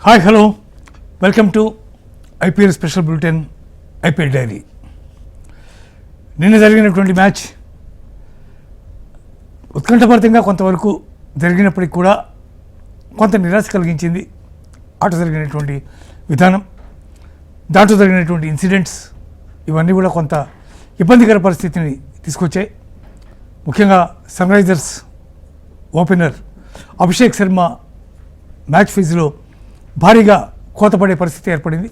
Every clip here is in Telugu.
Hi hello welcome to IPL special bulletin IPL diary. నిన్న జరిగినటువంటి మ్యాచ్ ఉత్కంఠభరితంగా కొంతవరకు జరిగినప్పటికీ కూడా కొంత నిరాశ కలిగించింది. ఆట జరిగినటువంటి విధానం, దాంట్లో జరిగినటువంటి ఇన్సిడెంట్స్ ఇవన్నీ కూడా కొంత ఇబ్బందికర పరిస్థితిని తీసుకొచ్చాయి. ముఖ్యంగా Sunrisers opener Abhishek Sharma match ఫీజులో భారీగా కోతపడే పరిస్థితి ఏర్పడింది.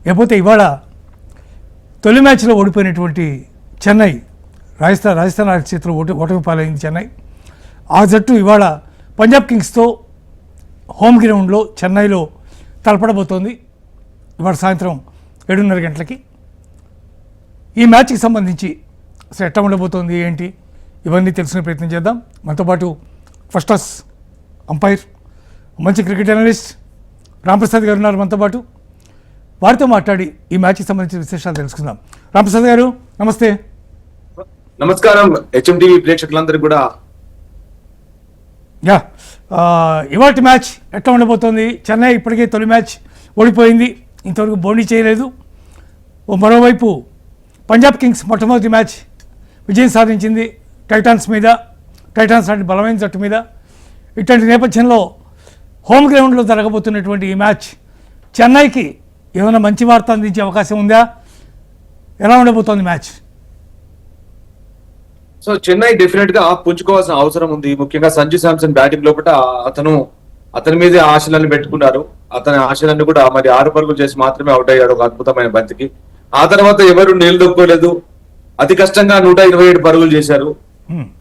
లేకపోతే ఇవాళ తొలి మ్యాచ్లో ఓడిపోయినటువంటి చెన్నై, రాజస్థాన్ రాయల్స్ చేతిలో ఓటమి పాలైంది చెన్నై. ఆ జట్టు ఇవాళ పంజాబ్ కింగ్స్తో హోమ్ గ్రౌండ్లో చెన్నైలో తలపడబోతోంది ఇవాళ సాయంత్రం 7:30 గంటలకి. ఈ మ్యాచ్కి సంబంధించి అసలు ఎట్లా ఉండబోతోంది ఏంటి ఇవన్నీ తెలుసుకునే ప్రయత్నం చేద్దాం. మనతో పాటు ఫస్ట్ క్లాస్ అంపైర్, మంచి క్రికెట్ అనలిస్ట్ రాంప్రసాద్ గారు ఉన్నారు మనతో పాటు. వారితో మాట్లాడి ఈ మ్యాచ్కి సంబంధించిన విశేషాలు తెలుసుకుందాం. రాంప్రసాద్ గారు నమస్తే. నమస్కారం హెచ్ఎంటీవీ ప్రేక్షకులందరికీ కూడా. ఇవాటి మ్యాచ్ ఎట్లా ఉండబోతోంది? చెన్నై ఇప్పటికే తొలి మ్యాచ్ ఓడిపోయింది, ఇంతవరకు బౌండరీ చేయలేదు. మరోవైపు పంజాబ్ కింగ్స్ మొట్టమొదటి మ్యాచ్ విజయం సాధించింది టైటాన్స్ మీద. టైటాన్స్ లాంటి బలమైన జట్టు మీద. ఇట్లాంటి నేపథ్యంలో హోమ్ గ్రౌండ్లో జరగబోతున్నటువంటి ఈ మ్యాచ్ చెన్నైకి ఏమైనా మంచి వార్త అందించే అవకాశం ఉందా? ఎలా ఉండబోతోంది మ్యాచ్? సో చెన్నై డెఫినెట్ గా పుంజుకోవాల్సిన అవసరం ఉంది. ముఖ్యంగా సంజు శాంసన్ బ్యాటింగ్ లోపల అతని మీదే ఆశలన్నీ పెట్టుకున్నారు. అతని ఆశలన్నీ కూడా మరి 6 పరుగులు చేసి మాత్రమే అవుట్ అయ్యాడు ఒక అద్భుతమైన బంతికి. ఆ తర్వాత ఎవరు నిలదొక్కోలేదు. అతి కష్టంగా 127 పరుగులు చేశారు.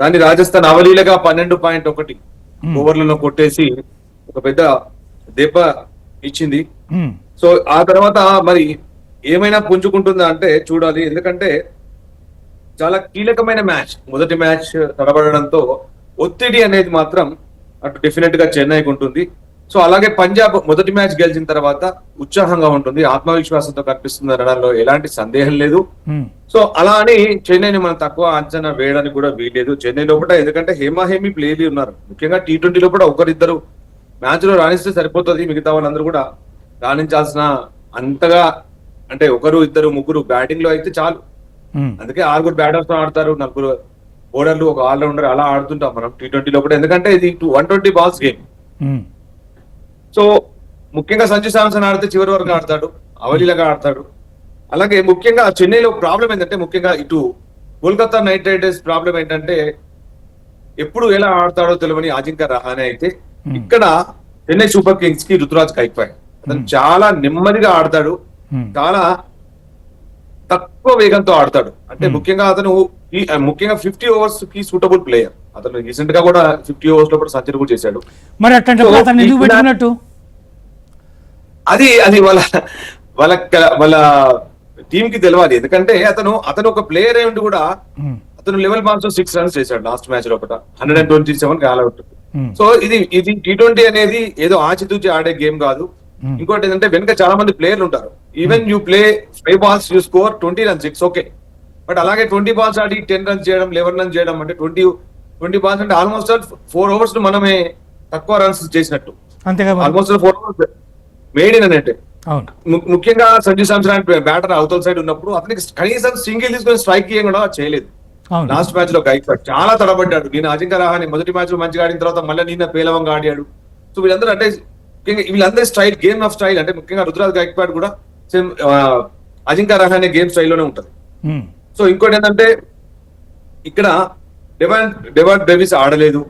దాన్ని రాజస్థాన్ అవలీలగా 12.1 ఓవర్లలో కొట్టేసి ఒక పెద్ద దెబ్బ ఇచ్చింది. సో ఆ తర్వాత మరి ఏమైనా పుంజుకుంటుందా అంటే చూడాలి. ఎందుకంటే చాలా కీలకమైన మ్యాచ్, మొదటి మ్యాచ్ తడబడడంతో ఒత్తిడి అనేది మాత్రం అటు డెఫినెట్ గా చెన్నైకి ఉంటుంది. సో అలాగే పంజాబ్ మొదటి మ్యాచ్ గెలిచిన తర్వాత ఉత్సాహంగా ఉంటుంది, ఆత్మవిశ్వాసంతో కనిపిస్తుంది అనడంలో ఎలాంటి సందేహం లేదు. సో అలా అని చెన్నైని మనం తక్కువ అంచనా వేయడానికి కూడా వీలేదు. చెన్నై లోపల ఎందుకంటే హేమాహేమి ప్లేయర్లు ఉన్నారు. ముఖ్యంగా T20 లోపల ఒకరిద్దరు మ్యాచ్ లో రాణిస్తే సరిపోతుంది. మిగతా వాళ్ళందరూ కూడా రాణించాల్సిన అంతగా అంటే ఒకరు ఇద్దరు ముగ్గురు బ్యాటింగ్ లో అయితే చాలు. అందుకే 6 బ్యాటర్స్ ఆడతారు, 4 బౌలర్లు, ఒక ఆల్రౌండర్, అలా ఆడుతుంటాం మనం T20 లో కూడా. ఎందుకంటే ఇది 120 బాల్స్ గేమ్. సో ముఖ్యంగా సంజు శాంసన్ ఆడితే చివరి వరకు ఆడతాడు, అవలీలగా ఆడతాడు. అలాగే ముఖ్యంగా చెన్నైలో ప్రాబ్లం ఏంటంటే, ముఖ్యంగా ఇటు కోల్కతా నైట్ రైడర్స్ ప్రాబ్లం ఏంటంటే ఎప్పుడు ఎలా ఆడతాడో తెలియని అజింక్య రహానే అయితే, ఇక్కడ చెన్నై సూపర్ కింగ్స్ కి రుతురాజ్ గైక్వాడ్ అతను చాలా నెమ్మదిగా ఆడతాడు, చాలా తక్కువ వేగంతో ఆడతాడు. అంటే ముఖ్యంగా అతను 50 ఓవర్స్ కి సూటబుల్ ప్లేయర్. అతను రీసెంట్ గా కూడా 50 ఓవర్స్ లో కూడా సెంచరీ కూడా చేశాడు. మరి అది వాళ్ళ టీమ్ కి తెలవాలి. ఎందుకంటే అతను ఒక ప్లేయర్ ఏమిటి కూడా అతను లెవెల్ బాల్స్ 6 రన్స్ చేశాడు లాస్ట్ మ్యాచ్ లోపల, 127 ఆల్అవుట్. సో ఇది T20 అనేది ఏదో ఆచితూచి ఆడే గేమ్ కాదు. ఇంకోటి ఏంటంటే వెనుక చాలా మంది ప్లేయర్లు ఉంటారు. Even you play 5 balls you score 20 runs, it's okay. But అలాగే 20 balls ఆడి 10 runs చేయడం, 11 runs చేయడం అంటే 20 balls అంటే ఆల్మోస్ట్ 4 overs మనమే తక్కువ రన్స్ చేసినట్టు. ఆల్మోస్ట్ 4 overs మేడ్ ఇన్ అంటే. ముఖ్యంగా సంజు శాంసన్ బ్యాటర్ అవతల సైడ్ ఉన్నప్పుడు అతనికి కనీసం సింగిల్ తీసుకొని స్ట్రైక్ కూడా చేయలేదు. లాస్ట్ మ్యాచ్ లో గైక్వాడ్ చాలా తడబడ్డాడు. నేను అజింక్య రహానే మొదటి మ్యాచ్ లో మంచిగా ఆడిన తర్వాత మళ్ళీ నిన్న పేలవంగా ఆడాడు. సో వీళ్ళందరూ అంటే వీళ్ళందరూ స్టైల్, గేమ్ ఆఫ్ స్టైల్. అంటే ముఖ్యంగా రుతురాజ్ గైక్వాడ్ కూడా సేమ్ అజింక్య రహానే గేమ్ స్టైల్లోనే ఉంటది. సో ఇంకోటి ఏంటంటే ఇక్కడ డెవాన్ డేవిస్ ఆడలేదు.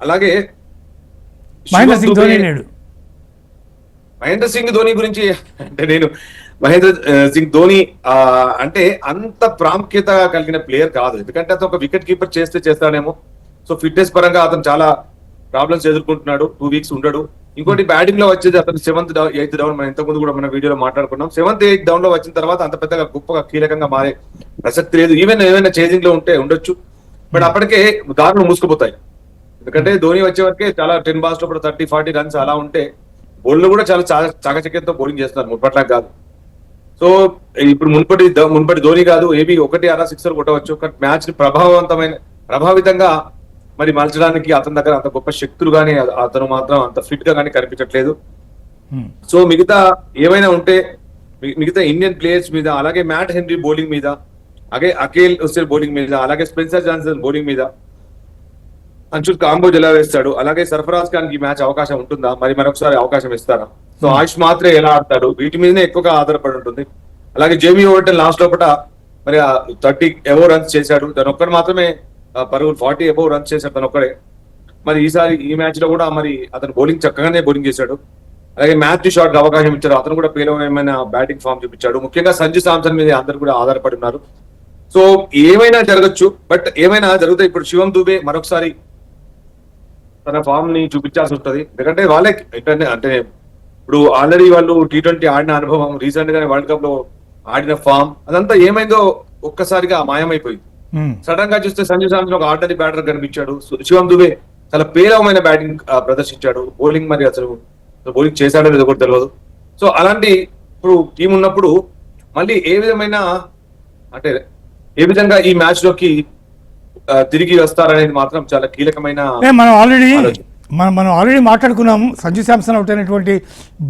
అలాగే మహేంద్ర సింగ్ ధోని గురించి అంటే నేను మహేంద్ర సింగ్ ధోని అంటే అంత ప్రాముఖ్యత కలిగిన ప్లేయర్ కాదు. ఎందుకంటే అతను ఒక వికెట్ కీపర్ చేస్తాడేమో. సో ఫిట్నెస్ పరంగా అతను చాలా ప్రాబ్లమ్స్ ఎదుర్కొంటున్నాడు, 2 weeks ఉండడు. ఇంకోటి బ్యాటింగ్ లో వచ్చేది అతను 7th, 8th డౌన్, మనం ఇంతకుముందు కూడా మన వీడియోలో మాట్లాడుకున్నాం. 7th, 8th డౌన్ లో వచ్చిన తర్వాత అంత పెద్దగా గొప్పగా కీలకంగా మారే ప్రసక్తి లేదు. ఏమైనా చేజింగ్ లో ఉండొచ్చు, బట్ అప్పటికే దారులు మూసుకుపోతాయి. ఎందుకంటే ధోని వచ్చే వరకే చాలా 10 balls లో 30-40 runs అలా ఉంటే బౌలర్లు కూడా చాలా చాకచక్యంతో బౌలింగ్ చేస్తున్నారు, ముప్పట్లా కాదు. సో ఇప్పుడు మున్పటి ధోని కాదు, ఏబీ 1 6 సిక్సర్ కొట్టవచ్చు. మ్యాచ్ ని ప్రభావితంగా మరి మలచడానికి అతని దగ్గర అంత గొప్ప శక్తులు కానీ అతను మాత్రం అంత ఫిట్ గా కానీ కనిపించట్లేదు. సో మిగతా ఏమైనా ఉంటే మిగతా ఇండియన్ ప్లేయర్స్ మీద, అలాగే మ్యాట్ హెన్రీ బౌలింగ్ మీద, అలాగే అఖిల్ హుస్సేన్ బౌలింగ్ మీద, అలాగే స్పెన్సర్ జాన్సన్ బౌలింగ్ మీద అంశుల్ కాంబోజ్ ఎలా వేస్తాడు, అలాగే సర్ఫరాజ్ ఖాన్ కి మ్యాచ్ అవకాశం ఉంటుందా, మరి మరొకసారి అవకాశం ఇస్తారా, సో ఆయుష్ మాత్రే ఎలా ఆడతాడు, వీటి మీదనే ఎక్కువగా ఆధారపడి ఉంటుంది. అలాగే జేమీ ఓవర్టన్ లాస్ట్ లోపల మరి 30 అబోవ్ రన్స్ చేశాడు, తను ఒక్కడు మాత్రమే పరుగులు 40 అబోవ్ రన్స్ చేశాడు తను ఒక్కడే. మరి ఈసారి ఈ మ్యాచ్ లో కూడా మరి అతను బౌలింగ్ చక్కగానే బౌలింగ్ చేశాడు. అలాగే మ్యాథ్యూ షాట్ కి అవకాశం ఇచ్చారు, అతను కూడా పేలవమైన బ్యాటింగ్ ఫామ్ చూపించాడు. ముఖ్యంగా సంజు శాంసన్ మీద అందరు కూడా ఆధారపడి ఉన్నారు. సో ఏమైనా జరగచ్చు, బట్ ఏమైనా జరుగుతాయి. ఇప్పుడు శివం దూబే మరొకసారి తన ఫామ్ ని చూపించాల్సి ఉంటుంది. ఎందుకంటే వాళ్ళే అంటే ఇప్పుడు ఆల్రెడీ వాళ్ళు T20 ఆడిన అనుభవం, రీసెంట్ గానే వరల్డ్ కప్ లో ఆడిన ఫామ్, అదంతా ఏమైందో ఒక్కసారిగా మాయమైపోయింది. సడన్ గా చూస్తే సంజు శాంసన్ ఒక ఆర్డినరీ బ్యాటర్ కనిపించాడు. శివం దుబే చాలా పేలవమైన బ్యాటింగ్ ప్రదర్శించాడు. బౌలింగ్ మరి అసలు బౌలింగ్ చేశాడో లేదో కూడా తెలియదు. సో అలాంటి ఇప్పుడు టీం ఉన్నప్పుడు మళ్ళీ ఏ విధమైన అంటే ఏ విధంగా ఈ మ్యాచ్ లోకి తిరిగి వస్తారనేది మాత్రం చాలా కీలకమైన. మనం ఆల్రెడీ మాట్లాడుకున్నాము. సంజు శాంసన్ అవుట్ అయినటువంటి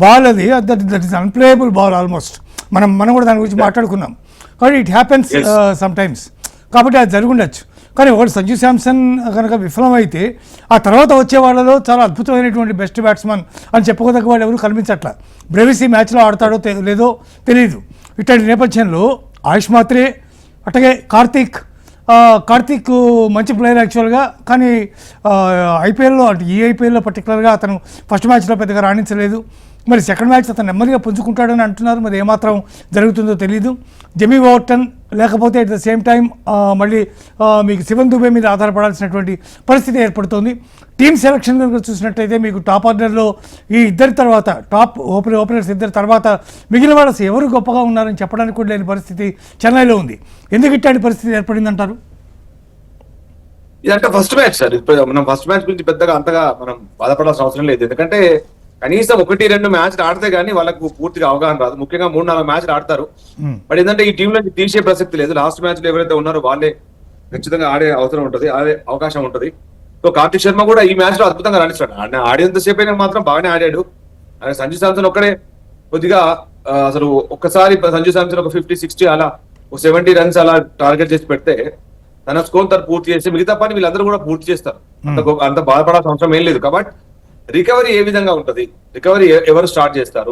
బాల్ అది that is unplayable ball almost. మనం కూడా దాని గురించి మాట్లాడుకున్నాం. కాబట్టి ఇట్ హ్యాపెన్స్ సమ్ టైమ్స్, కాబట్టి అది జరుగుండొచ్చు. కానీ ఒకటి సంజు శాంసన్ కనుక విఫలమైతే ఆ తర్వాత వచ్చే వాళ్ళలో చాలా అద్భుతమైనటువంటి బెస్ట్ బ్యాట్స్మన్ అని చెప్పుకోదగ్గ వాళ్ళు ఎవరు కనిపించట్ల. బ్రెవిస్ ఈ మ్యాచ్లో ఆడతాడో లేదో తెలియదు. ఇట్లాంటి నేపథ్యంలో ఆయుష్ మాత్రే, అట్లాగే కార్తీక్ మంచి ప్లేయర్ యాక్చువల్గా, కానీ ఐపీఎల్లో అంటే ఈ ఐపీఎల్లో పర్టికులర్గా అతను ఫస్ట్ మ్యాచ్లో పెద్దగా రాణించలేదు. మరి సెకండ్ మ్యాచ్ అతను నెమ్మదిగా పుంజుకుంటాడని అంటున్నారు. మరి ఏమాత్రం జరుగుతుందో తెలియదు. జెమీ ఓవర్టన్ లేకపోతే అట్ ద సేమ్ టైం మళ్ళీ మీకు శివన్ దుబే మీద ఆధారపడాల్సినటువంటి పరిస్థితి ఏర్పడుతుంది. టీమ్ సెలక్షన్ కనుక చూసినట్టయితే మీకు టాప్ ఆర్డర్లో ఈ ఇద్దరి తర్వాత టాప్ ఓపెనర్స్ ఇద్దరి తర్వాత మిగిలిన వాళ్ళు ఎవరు గొప్పగా ఉన్నారని చెప్పడానికి కూడా లేని పరిస్థితి చెన్నైలో ఉంది. ఎందుకు ఇట్లాంటి పరిస్థితి ఏర్పడిందంటారు? ఇదంటే ఫస్ట్ మ్యాచ్ సార్. ఇప్పుడు మనం ఫస్ట్ మ్యాచ్ గురించి పెద్దగా అంతగా మనం బాధపడాల్సిన అవసరం లేదు. ఎందుకంటే కనీసం 1-2 మ్యాచ్లు ఆడితే గానీ వాళ్ళకు పూర్తిగా అవగాహన రాదు. ముఖ్యంగా 3-4 మ్యాచ్లు ఆడతారు. బట్ ఏంటంటే ఈ టీం నుంచి తీసే ప్రసక్తి లేదు. లాస్ట్ మ్యాచ్ లో ఎవరైతే ఉన్నారో వాళ్ళే ఖచ్చితంగా ఆడే అవసరం ఉంటుంది, ఆడే అవకాశం ఉంటుంది. సో కార్తిక్ శర్మ కూడా ఈ మ్యాచ్ లో అద్భుతంగా రాణిస్తాడు. ఆడేంతసేపు అయినా మాత్రం బాగానే ఆడాడు. సంజు శాంసన్ ఒక్కడే కొద్దిగా అసలు ఒక్కసారి సంజు శాంసన్ ఒక 50-60 అలా 70 రన్స్ అలా టార్గెట్ చేసి పెడితే తన స్కోర్ తను పూర్తి చేసి మిగతా పని వీళ్ళందరూ కూడా పూర్తి చేస్తారు. అంత బాధపడాల్సిన అవసరం ఏం లేదు. కాబట్టి రికవరీ ఏ విధంగా ఉంటది, రికవరీ ఎవరు స్టార్ట్ చేస్తారు,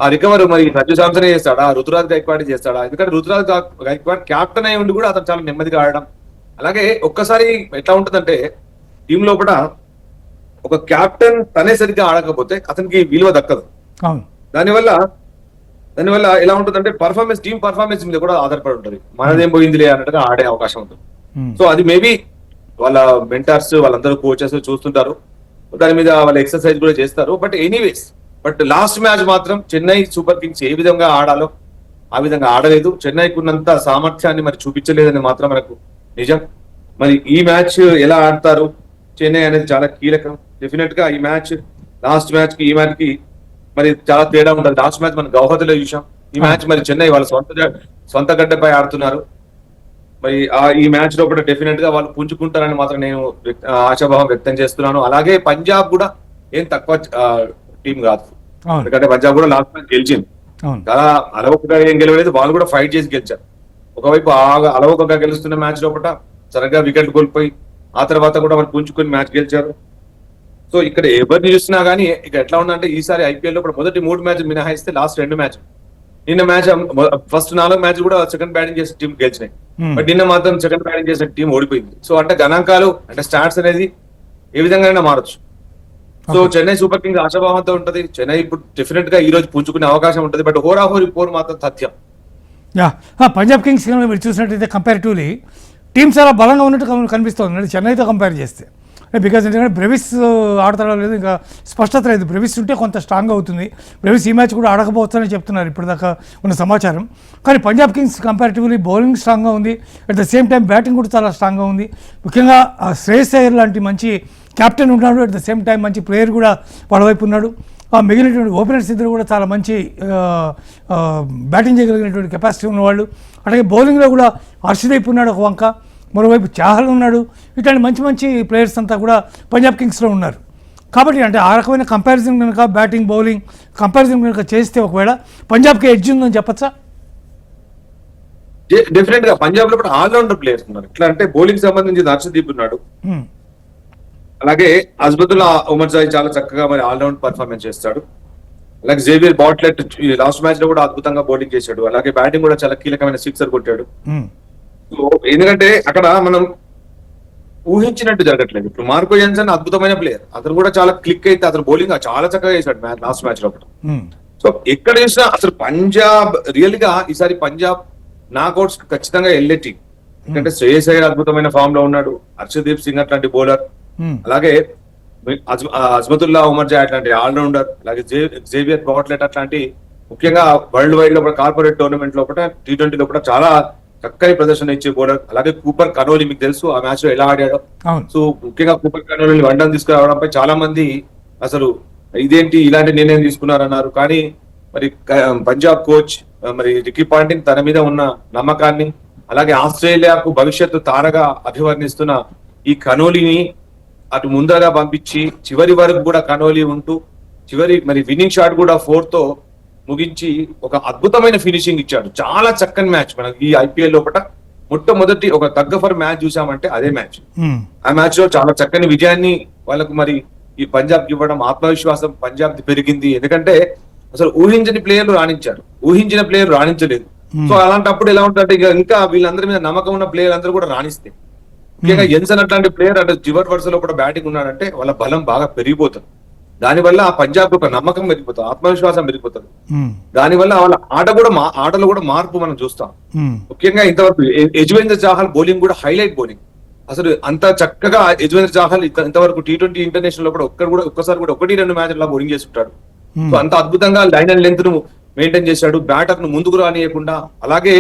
ఆ రికవరీ మరి సంజు శాంసన్ చేస్తాడా, రుతురాజ్ గైక్వాడ్ చేస్తాడా? ఎందుకంటే రుతురాజ్ గైక్వాడ్ క్యాప్టెన్ అయి ఉండి కూడా అతను చాలా నెమ్మదిగా ఆడడం. అలాగే ఒక్కసారి ఎట్లా ఉంటుందంటే టీం లోపల ఒక క్యాప్టెన్ తనే సరిగ్గా ఆడకపోతే అతనికి విలువ దక్కదు. దానివల్ల ఎలా ఉంటుందంటే పర్ఫార్మెన్స్, టీం పర్ఫార్మెన్స్ మీద కూడా ఆధారపడి ఉంటుంది. మనదేం పోయిందిలే అన్నట్టుగా ఆడే అవకాశం ఉంటుంది. సో అది మేబీ వాళ్ళ మెంటర్స్ వాళ్ళందరూ కోచెస్ చూస్తుంటారు, దాని మీద వాళ్ళు ఎక్సర్సైజ్ కూడా చేస్తారు. బట్ ఎనీవేస్ లాస్ట్ మ్యాచ్ మాత్రం చెన్నై సూపర్ కింగ్స్ ఏ విధంగా ఆడాలో ఆ విధంగా ఆడలేదు. చెన్నైకి ఉన్నంత సామర్థ్యాన్ని మరి చూపించలేదని మాత్రం మనకు నిజం. మరి ఈ మ్యాచ్ ఎలా ఆడతారు చెన్నై అనేది చాలా కీలకం. డెఫినెట్ గా ఈ మ్యాచ్ లాస్ట్ మ్యాచ్ కి ఈ మ్యాచ్ కి మరి చాలా తేడా ఉంటుంది. లాస్ట్ మ్యాచ్ మనం గౌహతిలో చూసాం. ఈ మ్యాచ్ మరి చెన్నై వాళ్ళ సొంత గడ్డపై ఆడుతున్నారు. మరి ఈ మ్యాచ్ లో కూడా డెఫినెట్ గా వాళ్ళు పుంజుకుంటారని మాత్రం నేను ఆశాభావం వ్యక్తం చేస్తున్నాను. అలాగే పంజాబ్ కూడా ఏం తక్కువ టీం కాదు, ఎందుకంటే పంజాబ్ కూడా లాస్ట్ మ్యాచ్ గెలిచింది. చాలా అలవకగా ఏం గెలవలేదు, వాళ్ళు కూడా ఫైట్ చేసి గెలిచారు. ఒకవైపు అలవకగా గెలుస్తున్న మ్యాచ్ లోపల సరిగ్గా వికెట్ కోల్పోయి ఆ తర్వాత కూడా వాళ్ళు పుంజుకొని మ్యాచ్ గెలిచారు. సో ఇక్కడ ఎవరిని చూసినా గానీ ఇక ఎట్లా ఉందంటే ఈసారి ఐపీఎల్ లో కూడా మొదటి 3 మ్యాచ్లు మినహాయిస్తే లాస్ట్ 2 మ్యాచ్, నిన్న మ్యాచ్ ఫస్ట్ 4 మ్యాచ్ కూడా సెకండ్ బ్యాటింగ్ చేసే టీం గెలిచినాయి. బట్ నిన్న మాత్రం సెకండ్ బ్యాటింగ్ చేసే టీం ఓడిపోయింది. సో అంటే గణాంకాలు అంటే స్టాట్స్ అనేది ఏ విధంగా మారచ్చు. సో చెన్నై సూపర్ కింగ్స్ ఆశాభావంతో ఉంటది. చెన్నై ఇప్పుడు డెఫినెట్ గా ఈ రోజు పుంజుకునే అవకాశం ఉంటుంది. బట్ హోరాహోరీ పోరు మాత్రం సత్యం. పంజాబ్ కింగ్స్ మీరు చూసినట్టయితే కంపారిటివ్లీ టీం చాలా బలంగా ఉన్నట్టు కనిపిస్తుంది చెన్నైతో కంపేర్ చేస్తే. బికాజ్ ఎందుకంటే బ్రెవిస్ ఆడతాడో లేదు ఇంకా స్పష్టత లేదు. బ్రెవిస్ ఉంటే కొంత స్ట్రాంగ్ అవుతుంది. బ్రెవిస్ ఈ మ్యాచ్ కూడా ఆడకపోవచ్చని చెప్తున్నారు ఇప్పటిదాకా ఉన్న సమాచారం. కానీ పంజాబ్ కింగ్స్ కంపారిటివ్లీ బౌలింగ్ స్ట్రాంగ్గా ఉంది, at the same time batting కూడా చాలా స్ట్రాంగ్గా ఉంది. ముఖ్యంగా శ్రేయస్ అయ్యర్ లాంటి మంచి క్యాప్టెన్ ఉన్నాడు, అట్ ద సేమ్ టైం మంచి ప్లేయర్ కూడా వాళ్ళ వైపు ఉన్నాడు. మిగిలినటువంటి ఓపెనర్స్ ఇద్దరు కూడా చాలా మంచి బ్యాటింగ్ చేయగలిగినటువంటి కెపాసిటీ ఉన్నవాళ్ళు. అలాగే బౌలింగ్లో కూడా హర్షదీప్ ఉన్నాడు ఒక వంక, మరోవైపు చాహల్ ఉన్నాడు. ఇట్లాంటి మంచి మంచి ప్లేయర్స్ అంతా కూడా పంజాబ్ కింగ్స్లో ఉన్నారు. కాబట్టి అంటే ఆ రకమైన కంపారిజన్ కనుక బ్యాటింగ్ బౌలింగ్ కంపారిజన్ కనుక చేస్తే ఒకవేళ పంజాబ్కి ఎడ్జ్ ఉందని చెప్పచ్చా? డెఫినెట్ గా పంజాబ్ లో కూడా ఆల్రౌండర్ ప్లేయర్స్ ఉన్నారు. ఎట్లా అంటే బౌలింగ్ సంబంధించి హర్షదీప్ ఉన్నాడు, అలాగే అజ్మతుల్లా ఉమర్జాయి చాలా చక్కగా మరి ఆల్రౌండ్ పర్ఫార్మెన్స్ చేస్తాడు. అలాగే జేవియర్ బాట్లెట్ లాస్ట్ మ్యాచ్ లో కూడా అద్భుతంగా బౌలింగ్ చేశాడు. అలాగే బ్యాటింగ్ కూడా చాలా కీలకమైన సిక్సర్ కొట్టాడు. సో ఎందుకంటే అక్కడ మనం ఊహించినట్టు జరగట్లేదు. ఇప్పుడు మార్కో జెన్సన్ అద్భుతమైన ప్లేయర్, అతను కూడా చాలా క్లిక్ అయితే అతను బౌలింగ్ చాలా చక్కగా చేశాడు లాస్ట్ మ్యాచ్ లో. సో ఎక్కడ చూసినా అసలు పంజాబ్ రియల్ గా ఈసారి పంజాబ్ నాకౌట్స్ ఖచ్చితంగా వెళ్ళే టీం. ఎందుకంటే శ్రేయస్ అయ్యర్ అద్భుతమైన ఫామ్ లో ఉన్నాడు, హర్షదీప్ సింగ్ అట్లాంటి బౌలర్, అలాగే అజ్మతుల్లా ఉమర్జా అట్లాంటి ఆల్రౌండర్, అలాగే జేవియర్ బాట్లెట్ అట్లాంటి ముఖ్యంగా వరల్డ్ వైడ్ లో కూడా కార్పొరేట్ టోర్నమెంట్ లో కూడా T20 లో కూడా చాలా చక్కని ప్రదర్శన ఇచ్చే బౌలర్. అలాగే కూపర్ కనోలి, మీకు తెలుసు ఆ మ్యాచ్ లో ఎలా ఆడాడో. సో ముఖ్యంగా కూపర్ కనోలి వన్డౌన్ తీసుకురావడంపై చాలా మంది అసలు ఇదేంటి ఇలాంటి నిర్ణయం తీసుకున్నారన్నారు. కానీ మరి పంజాబ్ కోచ్ మరి రికీ పాంటింగ్ తన మీద ఉన్న నమ్మకాన్ని, అలాగే ఆస్ట్రేలియాకు భవిష్యత్తు తారగా అభివర్ణిస్తున్న ఈ కనోలిని అటు ముందరగా పంపించి చివరి వరకు కూడా కనోలి ఉంటూ చివరి మరి విన్నింగ్ షాట్ కూడా 4 తో ముగించి ఒక అద్భుతమైన ఫినిషింగ్ ఇచ్చాడు. చాలా చక్కని మ్యాచ్. మనకి ఈ IPL లోపల మొట్టమొదటి ఒక తగ్గఫర్ మ్యాచ్ చూసామంటే అదే మ్యాచ్. ఆ మ్యాచ్ లో చాలా చక్కని విజయాన్ని వాళ్ళకు మరి ఈ పంజాబ్ ఇవ్వడం, ఆత్మవిశ్వాసం పంజాబ్ పెరిగింది. ఎందుకంటే అసలు ఊహించని ప్లేయర్లు రాణించారు, ఊహించిన ప్లేయర్ రాణించలేదు. సో అలాంటప్పుడు ఎలా ఉంటుందంటే ఇంకా వీళ్ళందరి మీద నమ్మకం ఉన్న ప్లేయర్ అందరూ కూడా రాణిస్తే, ముఖ్యంగా జెన్సన్ అట్లాంటి ప్లేయర్ అంటే చివరి వరుసలో కూడా బ్యాటింగ్ ఉన్నాడంటే వాళ్ళ బలం బాగా పెరిగిపోతుంది. దానివల్ల ఆ పంజాబ్ ఒక నమ్మకం పెరిగిపోతుంది, ఆత్మవిశ్వాసం పెరిగిపోతుంది. దానివల్ల వాళ్ళ ఆటలో కూడా మార్పు మనం చూస్తాం. ముఖ్యంగా ఇంతవరకు యజ్వేంద్ర చాహల్ బౌలింగ్ కూడా హైలైట్ బౌలింగ్. అసలు అంత చక్కగా యజ్వేంద్ర చాహల్ ఇంతవరకు T20 ఇంటర్నేషనల్ లో కూడా ఒక్కసారి కూడా 1-2 మ్యాచ్ల బౌలింగ్ చేస్తుంటాడు. సో అంత అద్భుతంగా లైన్ అండ్ లెంత్ ను మెయింటైన్ చేశాడు, బ్యాటర్ ను ముందుకు రానియకుండా, అలాగే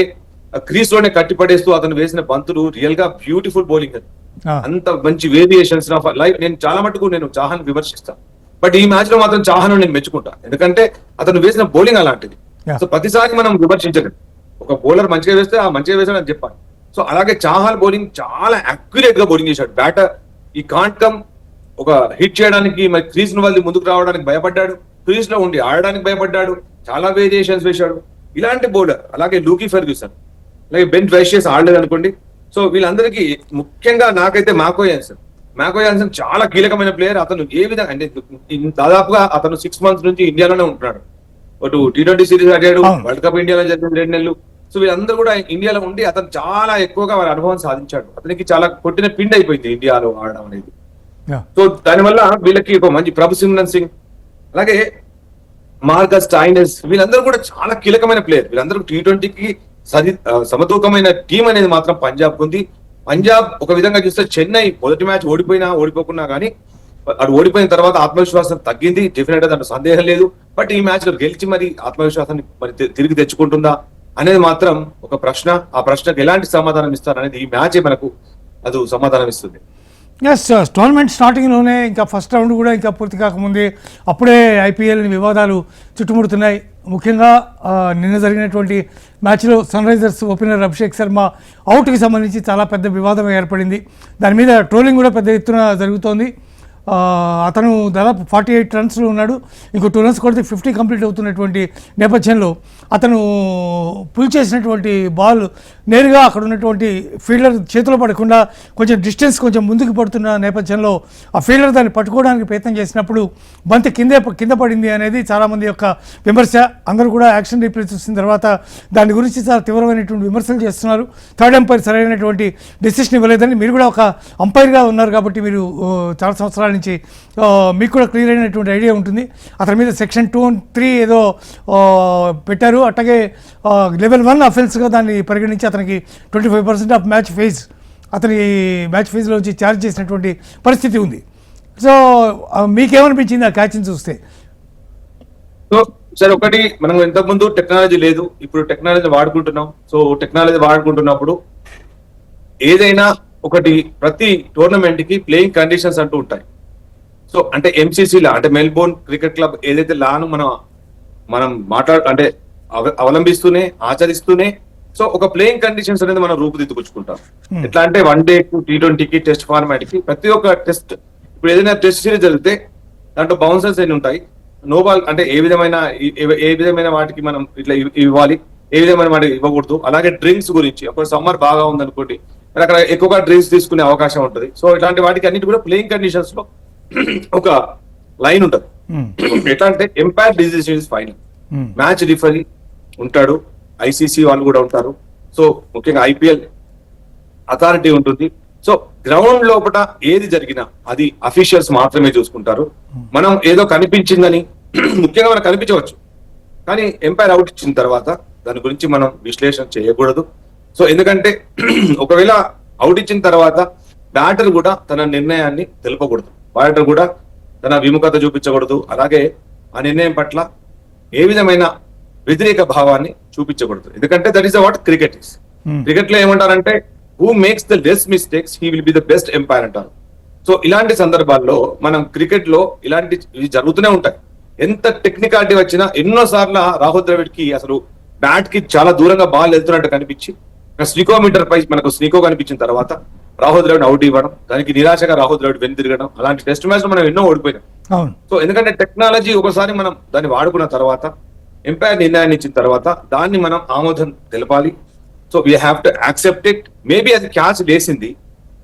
క్రీజ్ లోనే కట్టిపడేస్తూ అతను వేసిన బంతులు రియల్ గా బ్యూటిఫుల్ బౌలింగ్. అంత మంచి వేరియేషన్స్ లైఫ్. నేను చాలా మటుకు నేను చాహన్ విమర్శిస్తాను, బట్ ఈ మ్యాచ్ లో మాత్రం చాహన్ నేను మెచ్చుకుంటా. ఎందుకంటే అతను వేసిన బౌలింగ్ అలాంటిది. సో ప్రతిసారి మనం విమర్శించలేదు, ఒక బౌలర్ మంచిగా వేస్తే ఆ మంచిగా వేసాడని చెప్పాలి. సో అలాగే చాహల్ బౌలింగ్ చాలా అక్యురేట్ గా బౌలింగ్ చేశాడు. బ్యాటర్ ఈ కాంటకం ఒక హిట్ చేయడానికి మరి క్రీజ్ ను వాళ్ళు ముందుకు రావడానికి భయపడ్డాడు, క్రీజ్ లో ఉండి ఆడడానికి భయపడ్డాడు, చాలా వేరియేషన్స్ వేశాడు. ఇలాంటి బౌలర్. అలాగే లూకీ ఫెర్గ్యూసన్, అలాగే బెన్ వెషియస్ ఆడలేదు అనుకోండి. సో వీళ్ళందరికీ ముఖ్యంగా నాకైతే మాకో జాన్సన్ చాలా కీలకమైన ప్లేయర్. అతను ఏ విధంగా అంటే దాదాపుగా అతను 6 months నుంచి ఇండియాలోనే ఉంటున్నాడు. అటు T20 సిరీస్ ఆడాడు, వరల్డ్ కప్ ఇండియాలో జరిగిన 2 నెలలు. సో వీళ్ళందరూ కూడా ఇండియాలో ఉండి అతను చాలా ఎక్కువగా వారి అనుభవం సాధించాడు. అతనికి చాలా కొట్టిన పిండి అయిపోయింది ఇండియాలో ఆడడం అనేది. సో దానివల్ల వీళ్ళకి ఒక మంచి ప్రభుసిమ్రన్ సింగ్, అలాగే మార్కస్ స్టైనెస్, వీళ్ళందరూ కూడా చాలా కీలకమైన ప్లేయర్. వీళ్ళందరూ T20కి సమతూకమైన టీం అనేది మాత్రం పంజాబ్ ఉంది. పంజాబ్ ఒక విధంగా చూస్తే చెన్నై మొదటి మ్యాచ్ ఓడిపోకున్నా కానీ అటు ఓడిపోయిన తర్వాత ఆత్మవిశ్వాసం తగ్గింది, డెఫినెట్ గా దాంట్లో సందేహం లేదు. బట్ ఈ మ్యాచ్ లో గెలిచి మరి ఆత్మవిశ్వాసాన్ని మరి తిరిగి తెచ్చుకుంటుందా అనేది మాత్రం ఒక ప్రశ్న. ఆ ప్రశ్నకు ఎలాంటి సమాధానం ఇస్తారనేది ఈ మ్యాచ్ మనకు అది సమాధానం ఇస్తుంది. ఎస్, టోర్నమెంట్ స్టార్టింగ్లోనే ఇంకా ఫస్ట్ రౌండ్ కూడా ఇంకా పూర్తి కాకముందే అప్పుడే IPL వివాదాలు చుట్టుముడుతున్నాయి. ముఖ్యంగా నిన్న జరిగినటువంటి మ్యాచ్లో Sunrisers opener Abhishek Sharma అవుట్కి సంబంధించి చాలా పెద్ద వివాదం ఏర్పడింది. దాని మీద ట్రోలింగ్ కూడా పెద్ద ఎత్తున జరుగుతోంది. అతను దాదాపు 48 రన్స్లో ఉన్నాడు, ఇంకో 2 runs కొడితే 50 కంప్లీట్ అవుతున్నటువంటి నేపథ్యంలో అతను పుల్ చేసినటువంటి బాల్ నేరుగా అక్కడ ఉన్నటువంటి ఫీల్డర్ చేతిలో పడకుండా కొంచెం డిస్టెన్స్ కొంచెం ముందుకు పడుతున్న నేపథ్యంలో ఆ ఫీల్డర్ దాన్ని పట్టుకోవడానికి ప్రయత్నం చేసినప్పుడు బంతి కింద పడింది అనేది చాలామంది యొక్క విమర్శ. అందరూ కూడా యాక్షన్ రీప్లే చూసిన తర్వాత దాని గురించి చాలా తీవ్రమైనటువంటి విమర్శలు చేస్తున్నారు. థర్డ్ అంపైర్ సరైనటువంటి డెసిషన్ ఇవ్వలేదని. మీరు కూడా ఒక అంపైర్గా ఉన్నారు కాబట్టి మీరు చాలా సంవత్సరాల నుంచి మీకు కూడా క్లియర్ అయినటువంటి ఐడియా ఉంటుంది. అతని మీద సెక్షన్ 2 and 3 ఏదో పెట్టారు. అట్లాగే లెవెల్ 1 అఫెన్స్గా దాన్ని పరిగణించి అతనికి 25% ఆఫ్ మ్యాచ్ ఫీజ్ అతని మ్యాచ్ ఫీజులోంచి ఛార్జ్ చేసినటువంటి పరిస్థితి ఉంది. సో మీకేమనిపించింది ఆ క్యాచ్ని చూస్తే? సో సార్, ఒకటి మనం ఇంతకుముందు టెక్నాలజీ లేదు, ఇప్పుడు టెక్నాలజీ వాడుకుంటున్నాం. సో టెక్నాలజీ వాడుకుంటున్నప్పుడు ఏదైనా ఒకటి ప్రతి టోర్నమెంట్ కి ప్లేయింగ్ కండిషన్స్ అంటూ ఉంటాయి. సో అంటే MCC లా అంటే మెల్బోర్న్ క్రికెట్ క్లబ్ ఏదైతే లాను మనం అంటే అవలంబిస్తూనే ఆచరిస్తూనే సో ఒక ప్లేయింగ్ కండిషన్స్ అనేది మనం రూపుదిద్దుకొచ్చుకుంటాం. ఎట్లా అంటే 1 day T20కి టెస్ట్ ఫార్మాట్ కి ప్రతి ఒక్క టెస్ట్, ఇప్పుడు ఏదైనా టెస్ట్ సిరీస్ జరిగితే దాంట్లో బౌన్సర్స్ ఎన్ని ఉంటాయి, నో బాల్ అంటే ఏ విధమైన వాటికి మనం ఇట్లా ఇవ్వాలి, ఏ విధమైన వాటికి ఇవ్వకూడదు. అలాగే డ్రింక్స్ గురించి, ఒక సమ్మర్ బాగా ఉందనుకోండి అక్కడ ఎక్కువగా డ్రింక్స్ తీసుకునే అవకాశం ఉంటుంది. సో ఇలాంటి వాటికి అన్నిటి కూడా ప్లేయింగ్ కండిషన్స్ లో ఒక లైన్ ఉంటుంది. ఎట్లా అంటే umpire decision is final, match referee ఉంటాడు, ఐసీసీ వాళ్ళు కూడా ఉంటారు, సో ముఖ్యంగా ఐపీఎల్ అథారిటీ ఉంటుంది. సో గ్రౌండ్ లోపల ఏది జరిగినా అది అఫీషియల్స్ మాత్రమే చూసుకుంటారు. మనం ఏదో కనిపించిందని ముఖ్యంగా మనకు కనిపించవచ్చు, కానీ ఎంపైర్ అవుట్ ఇచ్చిన తర్వాత దాని గురించి మనం విశ్లేషణ చేయకూడదు. సో ఎందుకంటే ఒకవేళ అవుట్ ఇచ్చిన తర్వాత బ్యాటర్ కూడా తన నిర్ణయాన్ని తెలుపకూడదు, బ్యాటర్ కూడా తన విముఖత చూపించకూడదు, అలాగే ఆ నిర్ణయం పట్ల ఏ విధమైన వ్యతిరేక భావాన్ని చూపించకూడదు. ఎందుకంటే that is what cricket is. Cricket లో ఏమంటారంటే who makes the less mistakes he will be the best umpire అంటారు. సో ఇలాంటి సందర్భాల్లో మనం క్రికెట్ లో ఇలాంటి జరుగుతూనే ఉంటాయి. ఎంత టెక్నికాలిటీ వచ్చినా ఎన్నో సార్లు రాహుల్ ద్రవిడ్ కి అసలు బ్యాట్ కి చాలా దూరంగా బాల్ వెళ్తున్నట్టు కనిపించి స్నికోమీటర్ పై మనకు స్నికో కనిపించిన తర్వాత రాహుల్ ద్రవిడ్ అవుట్ ఇవ్వడం, దానికి నిరాశగా రాహుల్ ద్రవిడ్ వెను తిరగడం, అలాంటి టెస్ట్ మ్యాచ్ లో మనం ఎన్నో ఓడిపోయినాం. సో ఎందుకంటే టెక్నాలజీ ఒకసారి మనం దాన్ని వాడుకున్న తర్వాత, ఎంపైర్ నిర్ణయాన్ని ఇచ్చిన తర్వాత దాన్ని మనం ఆమోదం తెలపాలి. So we have to accept it. Maybe అది క్యాచ్ లేసింది,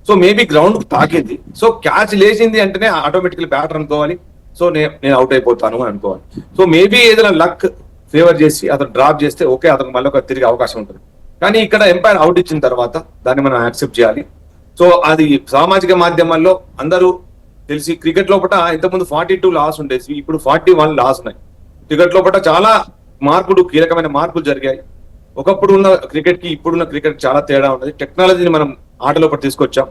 సో మేబీ గ్రౌండ్ తాకింది, సో క్యాచ్ లేచింది అంటేనే ఆటోమేటికలీ బ్యాటర్ అనుకోవాలి, సో నేను అవుట్ అయిపోతాను అని అనుకోవాలి. సో మేబీ ఏదైనా లక్ ఫేవర్ చేసి అతను డ్రాప్ చేస్తే ఓకే, అతను మళ్ళీ ఒక తిరిగి అవకాశం ఉంటుంది. కానీ ఇక్కడ ఎంపైర్ అవుట్ ఇచ్చిన తర్వాత దాన్ని మనం యాక్సెప్ట్ చేయాలి. సో అది సామాజిక మాధ్యమాల్లో అందరూ తెలిసి క్రికెట్ లోపల ఇంతకుముందు 42 లాస్ ఉండేసి ఇప్పుడు 41 లాస్ ఉన్నాయి. క్రికెట్ లోపల చాలా కీలకమైన మార్పులు జరిగాయి. ఒకప్పుడు ఉన్న క్రికెట్ కి ఇప్పుడున్న క్రికెట్ చాలా తేడా ఉన్నది. టెక్నాలజీని మనం ఆటలోపల తీసుకొచ్చాం.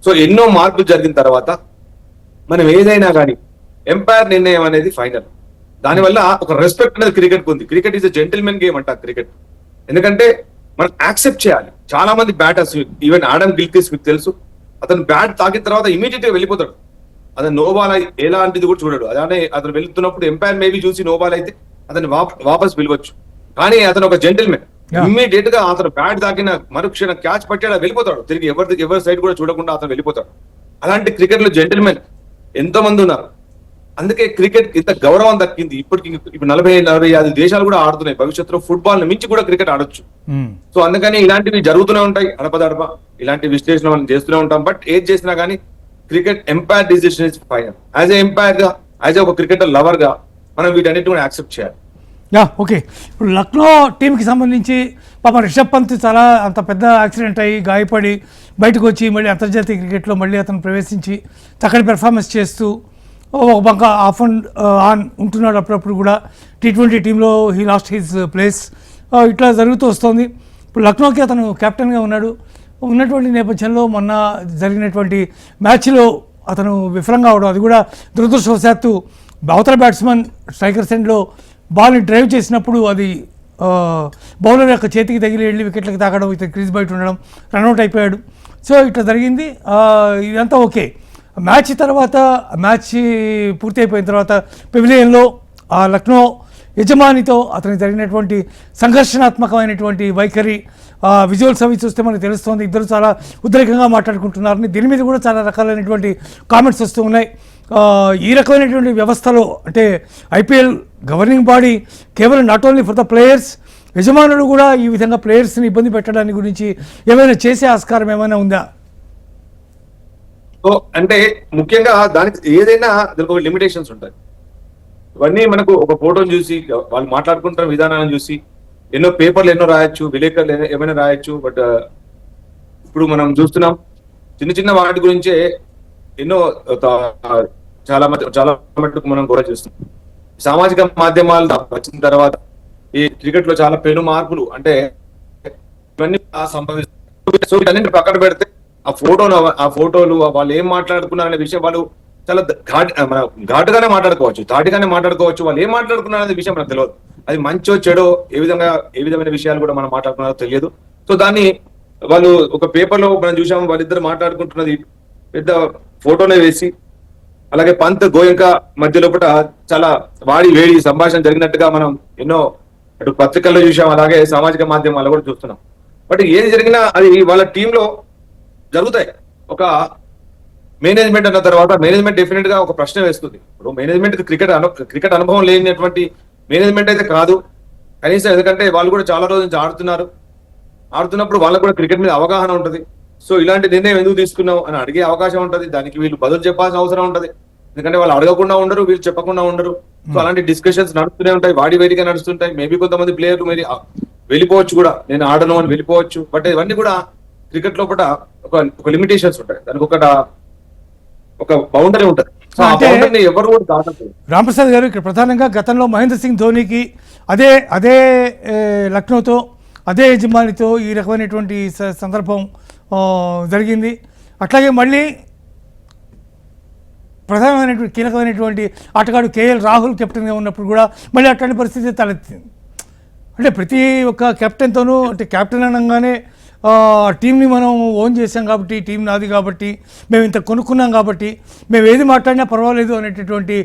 సో ఎన్నో మార్పులు జరిగిన తర్వాత మనం ఏదైనా కానీ ఎంపైర్ నిర్ణయం అనేది ఫైనల్. దానివల్ల ఒక రెస్పెక్ట్ అనేది క్రికెట్ ఉంది. Cricket is a gentleman game అంటారు క్రికెట్. ఎందుకంటే మనం యాక్సెప్ట్ చేయాలి. చాలా మంది బ్యాటర్స్, ఈవెన్ ఆడమ్ గిల్క్రిస్ట్ మీకు తెలుసు, అతను బ్యాట్ తాకిన తర్వాత ఇమీడియట్ గా వెళ్ళిపోతాడు. అతను నోబాల్ ఎలాంటిది కూడా చూడడు. అలానే అతను వెళ్తున్నప్పుడు ఎంపైర్ మేబీ చూసి నోబాల్ అయితే అతన్ని వాపస్ పిలవచ్చు. కానీ అతను ఒక జెంటిల్మెన్, ఇమ్మీడియట్ గా అతను బ్యాట్ తాకిన మరుక్షణం క్యాచ్ పట్టాడు, వెళ్ళిపోతాడు. తిరిగి ఎవరి సైడ్ కూడా చూడకుండా అతను వెళ్ళిపోతాడు. అలాంటి క్రికెట్ లో జెంటిల్మెన్ ఎంతో మంది ఉన్నారు. అందుకే క్రికెట్ ఇంత గౌరవం దక్కింది. ఇప్పుడు 40-45 దేశాలు కూడా ఆడుతున్నాయి. భవిష్యత్తులో ఫుట్బాల్ ని మించి కూడా క్రికెట్ ఆడొచ్చు. సో అందుకని ఇలాంటివి జరుగుతూనే ఉంటాయి. అడపదడప ఇలాంటి విశ్లేషణ మనం చేస్తూనే ఉంటాం. బట్ ఏది చేసినా కానీ cricket umpire decision is final. As a umpire గా, యాజ్ ఒక క్రికెటర్ లవర్ గా మనం వీటన్నిటి కూడా యాక్సెప్ట్ చేయాలి. ఓకే. ఇప్పుడు లక్నో టీంకి సంబంధించి పాప రిషబ్ పంత్ చాలా అంత పెద్ద యాక్సిడెంట్ అయ్యి గాయపడి బయటకు వచ్చి మళ్ళీ అంతర్జాతీయ క్రికెట్లో మళ్ళీ అతను ప్రవేశించి చక్కటి పెర్ఫార్మెన్స్ చేస్తూ ఒక బంక ఆఫ్ అండ్ ఆన్ ఉంటున్నాడు. అప్పుడప్పుడు కూడా T20 టీంలో హీ లాస్ట్ హిజ్ ప్లేస్. ఇట్లా జరుగుతూ వస్తుంది. ఇప్పుడు లక్నోకి అతను కెప్టెన్గా ఉన్నటువంటి నేపథ్యంలో మొన్న జరిగినటువంటి మ్యాచ్లో అతను విఫలంగా అవడం, అది కూడా దురదృష్టవశాత్తు అవతల బ్యాట్స్మెన్ స్ట్రైకర్ ఎండ్లో బాల్ని డ్రైవ్ చేసినప్పుడు అది బౌలర్ యొక్క చేతికి తగిలి వెళ్ళి వికెట్లకు తాకడం, ఇతను క్రీజ్ బయట ఉండడం, రన్అట్ అయిపోయాడు. సో ఇట్లా జరిగింది. ఇదంతా ఓకే. మ్యాచ్ పూర్తి అయిపోయిన తర్వాత పెవిలియన్లో లక్నో యజమానితో అతనికి జరిగినటువంటి సంఘర్షణాత్మకమైనటువంటి వైఖరి విజువల్స్ అవి చూస్తే మనకు తెలుస్తోంది. ఇద్దరు చాలా ఉద్రేకంగా మాట్లాడుకుంటున్నారని, దీని మీద కూడా చాలా రకాలైనటువంటి కామెంట్స్ వస్తూ ఉన్నాయి. ఈ రకమైనటువంటి వ్యవస్థలో అంటే ఐపీఎల్ గవర్నింగ్ బాడీ కేవలం not only for the players, యజమానులు కూడా ఈ విధంగా ప్లేయర్స్ని ఇబ్బంది పెట్టడానికి గురించి ఏమైనా చేసే ఆస్కారం ఏమైనా ఉందా? సో అంటే ముఖ్యంగా దానికి ఏదైనా దానికి ఒక లిమిటేషన్స్ ఉంటాయి. ఇవన్నీ మనకు ఒక ఫోటోని చూసి వాళ్ళు మాట్లాడుకుంటున్న విధానాన్ని చూసి ఎన్నో పేపర్లు ఎన్నో రాయొచ్చు, విలేకరులు ఏమైనా రాయొచ్చు. బట్ ఇప్పుడు మనం చూస్తున్నాం చిన్న చిన్న వాటి గురించే ఎన్నో చాలా మటుకు మనం కూడా చూస్తున్నాం. సామాజిక మాధ్యమాలు వచ్చిన తర్వాత ఈ క్రికెట్ లో చాలా పెను మార్పులు అంటే ఇవన్నీ సంభవిస్తాయి. సో వీటన్నింటిని పక్కన పెడితే ఆ ఫోటోలు వాళ్ళు ఏం మాట్లాడుకున్నారనే విషయం వాళ్ళు చాలా ఘాటుగానే మాట్లాడుకోవచ్చు, ధాటిగానే మాట్లాడుకోవచ్చు. వాళ్ళు ఏం మాట్లాడుకున్నారనే విషయం మనకు తెలియదు. అది మంచో చెడో ఏ విధమైన విషయాలు కూడా మనం మాట్లాడుకున్నారో తెలియదు. సో దాన్ని వాళ్ళు ఒక పేపర్ లో మనం చూసాము, వాళ్ళిద్దరు మాట్లాడుకుంటున్నది పెద్ద ఫోటోనే వేసి, అలాగే పంత్ గోయంక మధ్యలో కూడా చాలా వేడి సంభాషణ జరిగినట్టుగా మనం ఎన్నో అటు పత్రికల్లో చూసాం, అలాగే సామాజిక మాధ్యమాల్లో కూడా చూస్తున్నాం. బట్ ఏది జరిగినా అది వాళ్ళ టీంలో జరుగుతాయి. ఒక మేనేజ్మెంట్ అన్న తర్వాత మేనేజ్మెంట్ డెఫినెట్ గా ఒక ప్రశ్న వేస్తుంది. ఇప్పుడు మేనేజ్మెంట్ క్రికెట్ అనుభవం లేనటువంటి మేనేజ్మెంట్ అయితే కాదు కనీసం, ఎందుకంటే వాళ్ళు కూడా చాలా రోజుల నుంచి ఆడుతున్నప్పుడు వాళ్ళకు కూడా క్రికెట్ మీద అవగాహన ఉంటది. సో ఇలాంటి నిర్ణయం ఎందుకు తీసుకున్నావు అని అడిగే అవకాశం ఉంటది. దానికి వీళ్ళు బదులు చెప్పాల్సిన అవసరం ఉంటది, ఎందుకంటే వాళ్ళు అడగకుండా ఉండరు, వీళ్ళు చెప్పకుండా ఉండరు. సో అలాంటి డిస్కషన్స్ నడుస్తూనే ఉంటాయి, వాడి వేడిగా నడుస్తుంటాయి. మేబీ కొంతమంది ప్లేయర్లు మీరు వెళ్ళిపోవచ్చు కూడా, నేను ఆడను అని వెళ్ళిపోవచ్చు. బట్ ఇవన్నీ కూడా క్రికెట్ లోపల ఒక లిమిటేషన్స్ ఉంటాయి, దానికి ఒక బౌండరీ ఉంటుంది. సో ఆ బౌండరీని ఎవరు కూడా దాటదు. రాంప్రసాద్ గారు, ఇక్కడ ప్రధానంగా గతంలో మహేంద్ర సింగ్ ధోనికి అదే లక్నోతో అదే యజమానితో ఈ రకమైనటువంటి సందర్భం జరిగింది. అట్లాగే మళ్ళీ ప్రధానమైనటువంటి కీలకమైనటువంటి ఆటగాడు కేఎల్ రాహుల్ కెప్టెన్గా ఉన్నప్పుడు కూడా మళ్ళీ అట్లాంటి పరిస్థితి తలెత్తింది. అంటే ప్రతి ఒక్క కెప్టెన్తోనూ, అంటే కెప్టెన్ అనగానే టీంని మనం ఓన్ చేసాం కాబట్టి, టీం నాది కాబట్టి, మేము ఇంత కొనుక్కున్నాం కాబట్టి మేము ఏది మాట్లాడినా పర్వాలేదు అనేటటువంటి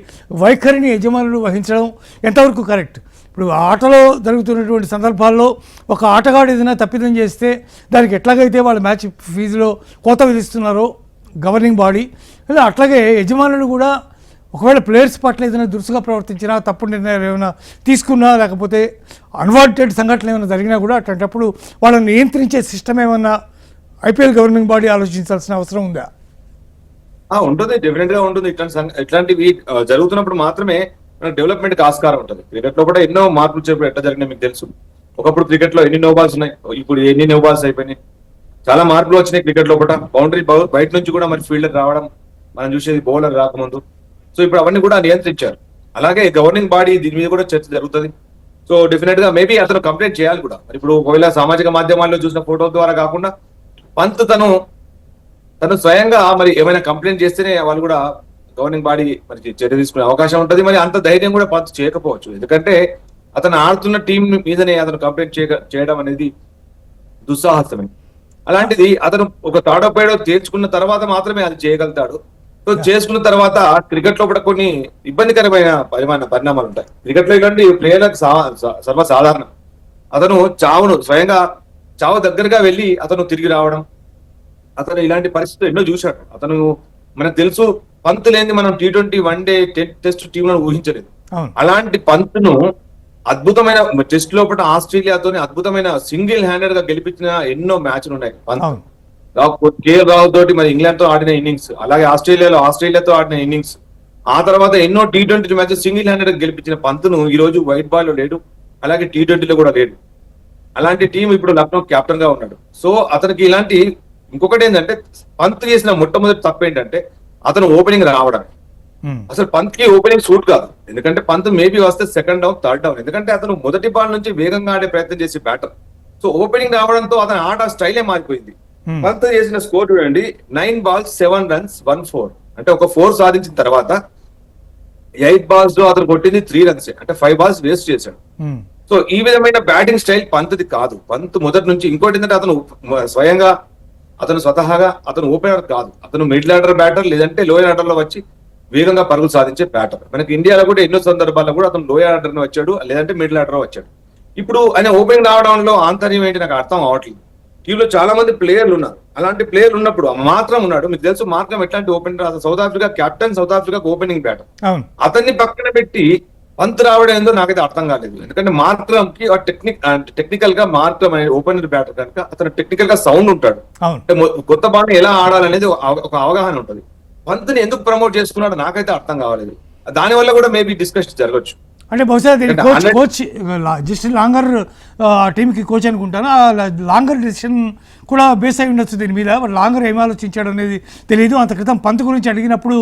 వైఖరిని యజమానులు వహించడం ఎంతవరకు కరెక్ట్? ఇప్పుడు ఆటలో జరుగుతున్నటువంటి సందర్భాల్లో ఒక ఆటగాడు ఏదైనా తప్పిదం చేస్తే దానికి ఎట్లాగైతే వాళ్ళ మ్యాచ్ ఫీజులో కోత విధిస్తున్నారో గవర్నింగ్ బాడీ, లేదా అట్లాగే యజమానులు కూడా ఒకవేళ ప్లేయర్స్ పట్ల ఏదైనా దురుసుగా ప్రవర్తించినా, తప్పుడు నిర్ణయాలు ఏమైనా తీసుకున్నా, లేకపోతే అన్వాంటెడ్ సంఘటనలు ఏమైనా జరిగినా కూడా అట్లాంటప్పుడు వాళ్ళని నియంత్రించే సిస్టమ్ ఏమన్నా ఐపీఎల్ గవర్నింగ్ బాడీ ఆలోచించాల్సిన అవసరం ఉందా? ఉంటుంది, డెఫినెట్ గా ఉంటుంది. ఇట్లాంటివి జరుగుతున్నప్పుడు మాత్రమే మనకు డెవలప్మెంట్ కి ఆస్కారం ఉంటుంది. క్రికెట్ లో కూడా ఎన్నో మార్పులు చెప్పి ఎట్లా జరిగినాయి మీకు తెలుసు. ఒకప్పుడు క్రికెట్ లో ఎన్ని నో బాల్స్ ఉన్నాయి, ఇప్పుడు ఎన్ని నో బాల్స్ అయిపోయినాయి. చాలా మార్పులు వచ్చినాయి క్రికెట్ లో కూడా. బౌండరీ బయట నుంచి కూడా మరి ఫీల్డర్ రావడం మనం చూసేది బౌలర్ రాకముందు. సో ఇప్పుడు అవన్నీ కూడా నియంత్రించారు. అలాగే గవర్నింగ్ బాడీ దీని మీద కూడా చర్చ జరుగుతుంది. సో డెఫినెట్ గా మేబీ అతను కంప్లైంట్ చేయాలి కూడా. మరి ఇప్పుడు ఒకవేళ సామాజిక మాధ్యమాల్లో చూసిన ఫోటో ద్వారా కాకుండా పంత్ తను స్వయంగా మరి ఏమైనా కంప్లైంట్ చేస్తేనే వాళ్ళు కూడా గవర్నింగ్ బాడీ మరి చర్య తీసుకునే అవకాశం ఉంటుంది. మరి అంత ధైర్యం కూడా పంత్ చేయకపోవచ్చు, ఎందుకంటే అతను ఆడుతున్న టీం మీదనే అతను కంప్లైంట్ చేయడం అనేది దుస్సాహసమే. అలాంటిది అతను ఒక తాడోపేడో తేల్చుకున్న తర్వాత మాత్రమే అది చేయగలుగుతాడు. సో చేసుకున్న తర్వాత క్రికెట్ లో కూడా కొన్ని ఇబ్బందికరమైన పరిణామాలు ఉంటాయి. క్రికెట్ లో ఇలాంటి ప్లేయర్లకు సర్వసాధారణం. అతను స్వయంగా చావు దగ్గరగా వెళ్ళి అతను తిరిగి రావడం, అతను ఇలాంటి పరిస్థితులు ఎన్నో చూశాడు. అతను మనకు తెలుసు, పంత్ లేని మనం T20 వన్డే టెస్ట్ టీంలను ఊహించలేదు. అలాంటి పంత్ను అద్భుతమైన టెస్ట్ లోపల ఆస్ట్రేలియాతోని అద్భుతమైన సింగిల్ హ్యాండెడ్ గా గెలిపించిన ఎన్నో మ్యాచ్లు ఉన్నాయి పంత్. కేఎల్ రాహుల్ తోటి మరి ఇంగ్లాండ్ తో ఆడిన ఇన్నింగ్స్, అలాగే ఆస్ట్రేలియాతో ఆడిన ఇన్నింగ్స్, ఆ తర్వాత ఎన్నో T20 మ్యాచెస్ సింగిల్ హ్యాండెడ్ గా గెలిపించిన పంత్ను ఈ రోజు వైట్ బాల్ లో లేడు, అలాగే T20 లో కూడా లేడు. అలాంటి టీం ఇప్పుడు లక్నో కెప్టెన్ గా ఉన్నాడు. సో అతనికి ఇలాంటి ఇంకొకటి ఏంటంటే, పంత్ చేసిన మొట్టమొదటి తప్పు ఏంటంటే అతను ఓపెనింగ్ రావడం. అసలు పంత్ కి ఓపెనింగ్ సూట్ కాదు, ఎందుకంటే పంత్ మేబీ వస్తే సెకండ్ డౌన్, థర్డ్ డౌన్, ఎందుకంటే అతను మొదటి బాల్ నుంచి వేగంగా ఆడే ప్రయత్నం చేసే బ్యాటర్. సో ఓపెనింగ్ రావడంతో అతని ఆట స్టైలే మారిపోయింది. పంత్ చేసిన స్కోర్ చూడండి, 9 balls 7 runs 1 4, అంటే ఒక 4 సాధించిన తర్వాత 8 balls లో అతను కొట్టింది 3 runs, అంటే 5 balls వేస్ట్ చేశాడు. సో ఈ విధమైన బ్యాటింగ్ స్టైల్ పంత్ది కాదు. పంత్ మొదటి నుంచి ఇంకోటి ఏంటంటే అతను స్వతహాగా ఓపెనర్ కాదు, అతను మిడిల్ ఆర్డర్ బ్యాటర్, లేదంటే లోయర్ ఆర్డర్ లో వచ్చి వేగంగా పరుగులు సాధించే బ్యాటర్. మనకి ఇండియాలో కూడా ఎన్నో సందర్భాల్లో కూడా అతను లోయర్ ఆర్డర్ లో వచ్చాడు, లేదంటే మిడిల్ ఆర్డర్ లో వచ్చాడు. ఇప్పుడు ఆయన ఓపెనింగ్ రావడంలో ఆంతర్యం ఏంటి నాకు అర్థం అవట్లేదు. టీంలో చాలా మంది ప్లేయర్లు ఉన్నారు, అలాంటి ప్లేయర్లు ఉన్నప్పుడు మాత్రం ఉన్నాడు. మీకు తెలుసు మార్క్రమ్ ఎట్లాంటి opener, south Africa captain, south Africa opening batter. అతన్ని పక్కన పెట్టి పంత్ రావడం ఏందో నాకైతే అర్థం కాలేదు. ఎందుకంటే మార్క్రమ్ కి టెక్నికల్ గా మార్క్రమ్ అనే ఓపెనర్ బ్యాటర్ కనుక అతను టెక్నికల్ గా సౌండ్ ఉంటాడు, అంటే కొత్త బాల్ ఎలా ఆడాలనేది ఒక అవగాహన ఉంటుంది. పంత్ ని ఎందుకు ప్రమోట్ చేసుకున్నాడో నాకైతే అర్థం కావలేదు. దాని వల్ల కూడా మేబీ డిస్కషన్ జరగచ్చు. అంటే బహుశా కోచ్ జస్ట్ లాంగర్ టీంకి కోచ్ అనుకుంటాను, ఆ లాంగర్ డెసిషన్ కూడా బేస్ అయి ఉండొచ్చు దీని మీద. లాంగర్ ఏం ఆలోచించాడు అనేది తెలియదు. అంత క్రితం పంత్ గురించి అడిగినప్పుడు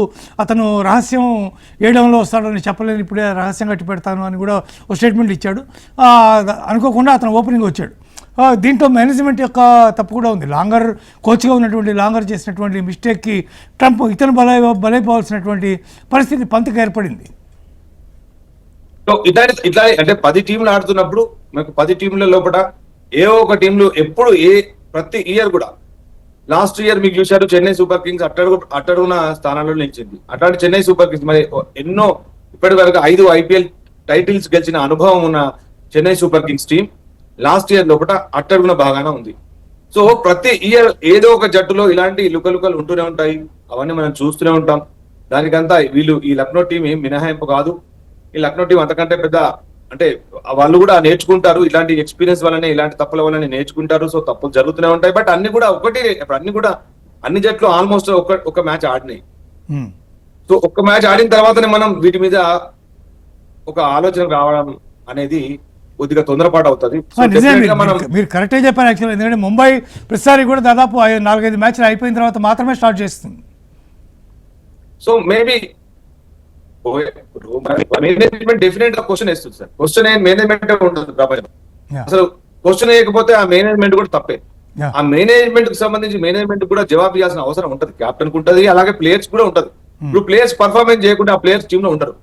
అతను రహస్యం ఏడంలో వస్తాడని చెప్పలేని, ఇప్పుడే రహస్యం కట్టి పెడతాను అని కూడా ఒక స్టేట్మెంట్ ఇచ్చాడు. అనుకోకుండా అతను ఓపెనింగ్ వచ్చాడు. దీంట్లో మేనేజ్మెంట్ యొక్క తప్పు కూడా ఉంది. లాంగర్ కోచ్గా ఉన్నటువంటి లాంగర్ చేసినటువంటి మిస్టేక్కి ట్రంప్ ఇతను బలైపోవాల్సినటువంటి పరిస్థితి పంత్కి ఏర్పడింది. సో ఇట్లా అంటే 10 టీంలు ఆడుతున్నప్పుడు మనకు 10 టీంల లోపల ఏవో ఒక టీంలు ఎప్పుడు ప్రతి ఇయర్ కూడా, లాస్ట్ ఇయర్ మీకు చూశారు చెన్నై సూపర్ కింగ్స్ అట్టడుగున స్థానాల్లో నిలిచింది. అట్లాంటి చెన్నై సూపర్ కింగ్స్ మరి ఎన్నో ఇప్పటి వరకు 5 IPL టైటిల్స్ గెలిచిన అనుభవం ఉన్న Chennai super Kings team last year లోపల అట్టడుగున బాగానే ఉంది. సో ప్రతి ఇయర్ ఏదో ఒక జట్టులో ఇలాంటి లుకలుకలు ఉంటూనే ఉంటాయి, అవన్నీ మనం చూస్తూనే ఉంటాం. దానికంతా వీళ్ళు ఈ లక్నో టీం ఏం మినహాయింపు కాదు. ఈ లక్నో టీం అంతకంటే పెద్ద, అంటే వాళ్ళు కూడా నేర్చుకుంటారు, ఇలాంటి ఎక్స్పీరియన్స్ వల్లనే, ఇలాంటి తప్పుల వల్లనే నేర్చుకుంటారు. సో తప్పులు జరుగుతూనే ఉంటాయి, బట్ అన్ని కూడా అన్ని జట్లు ఆల్మోస్ట్ ఒక మ్యాచ్ ఆడినాయి. సో ఒక్క మ్యాచ్ ఆడిన తర్వాతనే మనం వీటి మీద ఒక ఆలోచన రావడం అనేది కొద్దిగా తొందరపాటు అవుతుంది. మీరు కరెక్టే చెప్పారు యాక్చువల్, ఎందుకంటే ముంబై ప్రతిసారి కూడా దాదాపు 4-5 మ్యాచ్లు అయిపోయిన తర్వాత మాత్రమే స్టార్ట్ చేస్తుంది. సో మేబీ మేనేజ్మెంట్ డెఫినెట్ గా క్వశ్చన్ వేస్తుంది సార్. క్వశ్చన్ మేనేజ్మెంట్ ఉంటుంది ప్రపంచం. అసలు క్వశ్చన్ వేయకపోతే ఆ మేనేజ్మెంట్ కూడా తప్పే. ఆ మేనేజ్మెంట్ కి సంబంధించి మేనేజ్మెంట్ కూడా జవాబు ఇవ్వాల్సిన అవసరం ఉంటది, కెప్టెన్ కు ఉంటది, అలాగే ప్లేయర్స్ కూడా ఉంటది. ఇప్పుడు ప్లేయర్స్ పర్ఫార్మెన్స్ చేయకుండా ఆ ప్లేయర్స్ టీమ్ లో ఉండరు.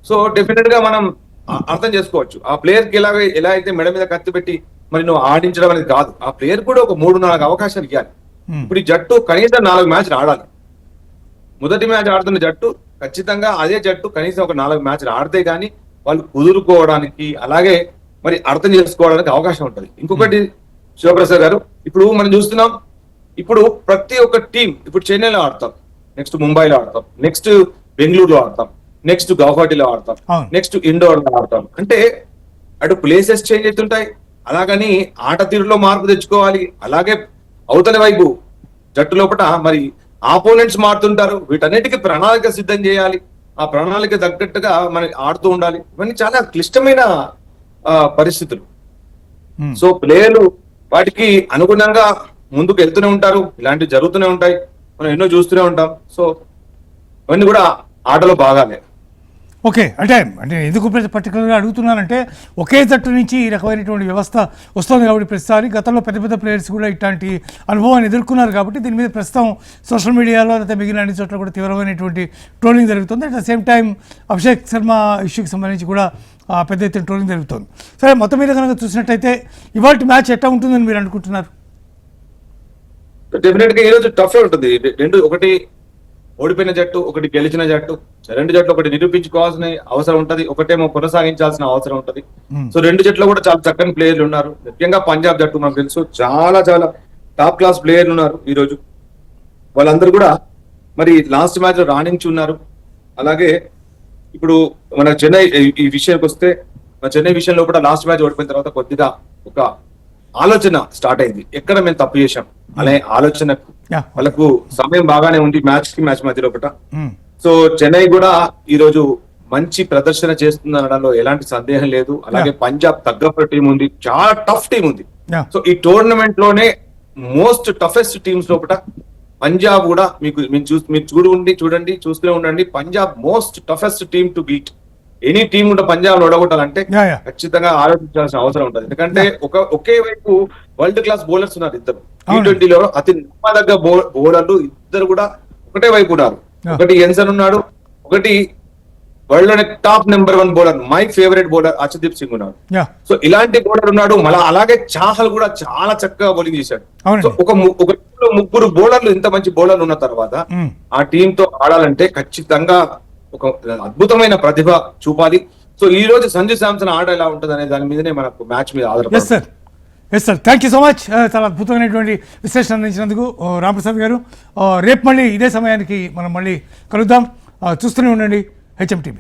సో డెఫినెట్ గా మనం అర్థం చేసుకోవచ్చు, ఆ ప్లేయర్ కి ఎలా అయితే మెడ మీద కత్తి పెట్టి మరి నువ్వు ఆడించడం అనేది కాదు, ఆ ప్లేయర్ కూడా ఒక 3-4 అవకాశాలు ఇవ్వాలి. ఇప్పుడు ఈ జట్టు కనీసం 4 మ్యాచ్లు ఆడాలి. మొదటి మ్యాచ్ ఆడుతున్న జట్టు ఖచ్చితంగా అదే జట్టు కనీసం ఒక 4 మ్యాచ్లు ఆడితే గానీ వాళ్ళు కుదురుకోవడానికి, అలాగే మరి అర్థం చేసుకోవడానికి అవకాశం ఉంటుంది. ఇంకొకటి శివప్రసాద్ గారు, ఇప్పుడు మనం చూస్తున్నాం, ఇప్పుడు ప్రతి ఒక్క టీం, ఇప్పుడు చెన్నైలో ఆడతాం, నెక్స్ట్ ముంబైలో ఆడతాం, నెక్స్ట్ బెంగళూరులో ఆడతాం, నెక్స్ట్ గౌహటిలో ఆడతాం, నెక్స్ట్ ఇండోర్ లో ఆడతాం. అంటే అటు ప్లేసెస్ చేంజ్ అవుతుంటాయి, అలాగని ఆట తీరులో మార్పు తెచ్చుకోవాలి. అలాగే అవతల వైపు జట్టు లోపల మరి ఆపోనెంట్స్ మారుతుంటారు, వీటన్నిటికీ ప్రణాళిక సిద్ధం చేయాలి, ఆ ప్రణాళిక తగ్గట్టుగా మనం ఆడుతూ ఉండాలి. ఇవన్నీ చాలా క్లిష్టమైన పరిస్థితులు. సో ప్లేయర్లు వాటికి అనుగుణంగా ముందుకు వెళ్తూనే ఉంటారు, ఇలాంటివి జరుగుతూనే ఉంటాయి, మనం ఎన్నో చూస్తూనే ఉంటాం. సో ఇవన్నీ కూడా ఆటలో భాగాలే. ఓకే, అంటే ఎందుకు పర్టికులర్గా అడుగుతున్నానంటే ఒకే జట్టు నుంచి ఈ రకమైనటువంటి వ్యవస్థ వస్తుంది కాబట్టి ప్రతిసారి గతంలో పెద్ద పెద్ద ప్లేయర్స్ కూడా ఇట్లాంటి అనుభవాన్ని ఎదుర్కొన్నారు కాబట్టి దీని మీద ప్రస్తుతం సోషల్ మీడియాలో లేదా మిగిలిన అన్ని చోట్ల కూడా తీవ్రమైనటువంటి ట్రోలింగ్ జరుగుతుంది. At the same time Abhishek Sharma ఇష్యూకి సంబంధించి కూడా పెద్ద ఎత్తున ట్రోలింగ్ జరుగుతుంది. సరే, మొత్తం మీద కనుక చూసినట్టయితే ఇవాళ మ్యాచ్ ఎట్లా ఉంటుందని మీరు అనుకుంటున్నారు? డెఫినెట్ గా ఈరోజు టఫే ఉంటుంది. ఒకటి ఓడిపోయిన జట్టు, ఒకటి గెలిచిన జట్టు, రెండు జట్లు ఒకటి నిరూపించుకోవాల్సిన అవసరం ఉంటది, ఒకటేమో కొనసాగించాల్సిన అవసరం ఉంటది. సో రెండు జట్లు కూడా చాలా చక్కని ప్లేయర్లు ఉన్నారు. ముఖ్యంగా పంజాబ్ జట్టు మనకు తెలుసు, చాలా చాలా టాప్ క్లాస్ ప్లేయర్లు ఉన్నారు ఈ రోజు. వాళ్ళందరూ కూడా మరి లాస్ట్ మ్యాచ్ లో రాణించి ఉన్నారు. అలాగే ఇప్పుడు మన చెన్నై ఈ విషయానికి వస్తే, మన చెన్నై విషయంలో కూడా లాస్ట్ మ్యాచ్ ఓడిపోయిన తర్వాత కొద్దిగా ఒక ఆలోచన స్టార్ట్ అయింది, ఎక్కడ మేము తప్పు చేశాం అనే ఆలోచన. వాళ్ళకు సమయం బాగానే ఉంది మ్యాచ్ మధ్య లోపల. సో చెన్నై కూడా ఈ రోజు మంచి ప్రదర్శన చేస్తుంది అనడంలో ఎలాంటి సందేహం లేదు. అలాగే పంజాబ్ తగ్గప్ప టీం ఉంది, చాలా టఫ్ టీం ఉంది. సో ఈ టోర్నమెంట్ లోనే మోస్ట్ టఫెస్ట్ టీమ్స్ లోపల పంజాబ్ కూడా మీరు చూడండి, చూస్తూనే ఉండండి. Punjab most toughest team to beat. Any team కూడా పంజాబ్ ఓడగొట్టాలంటే ఖచ్చితంగా ఆలోచించాల్సిన అవసరం ఉంటుంది. ఎందుకంటే ఒకే వైపు వరల్డ్ క్లాస్ బౌలర్స్ ఉన్నారు ఇద్దరు. T20లో అతి నమ్మదగ్గ బౌలర్లు ఇద్దరు కూడా ఒకటే వైపు ఉన్నారు. ఒకటి ఎన్సన్ ఉన్నాడు, ఒకటి వరల్డ్ లోనే top number 1 bowler, my favourite bowler Arshdeep Singh ఉన్నాడు. సో ఇలాంటి బౌలర్ ఉన్నాడు. మళ్ళీ అలాగే చాహల్ కూడా చాలా చక్కగా బౌలింగ్ చేశాడు. సో ఒక ముగ్గురు బౌలర్లు, ఇంత మంచి బౌలర్లు ఉన్న తర్వాత ఆ టీమ్ తో ఆడాలంటే ఖచ్చితంగా ఒక అద్భుతమైన ప్రతిభ చూపాలి. సో ఈ రోజు సంజు శాంసన్ ఆట ఎలా ఉంటుంది అనే దాని మీదనే మనకు మ్యాచ్ మీద ఆధారపడుతుంది. Yes sir, thank you so much. చాలా అద్భుతమైనటువంటి విశ్లేషణ అందించినందుకు రాంప్రసాద్ గారు. రేపు మళ్ళీ ఇదే సమయానికి మనం మళ్ళీ కలుద్దాం. చూస్తూనే ఉండండి HMTV.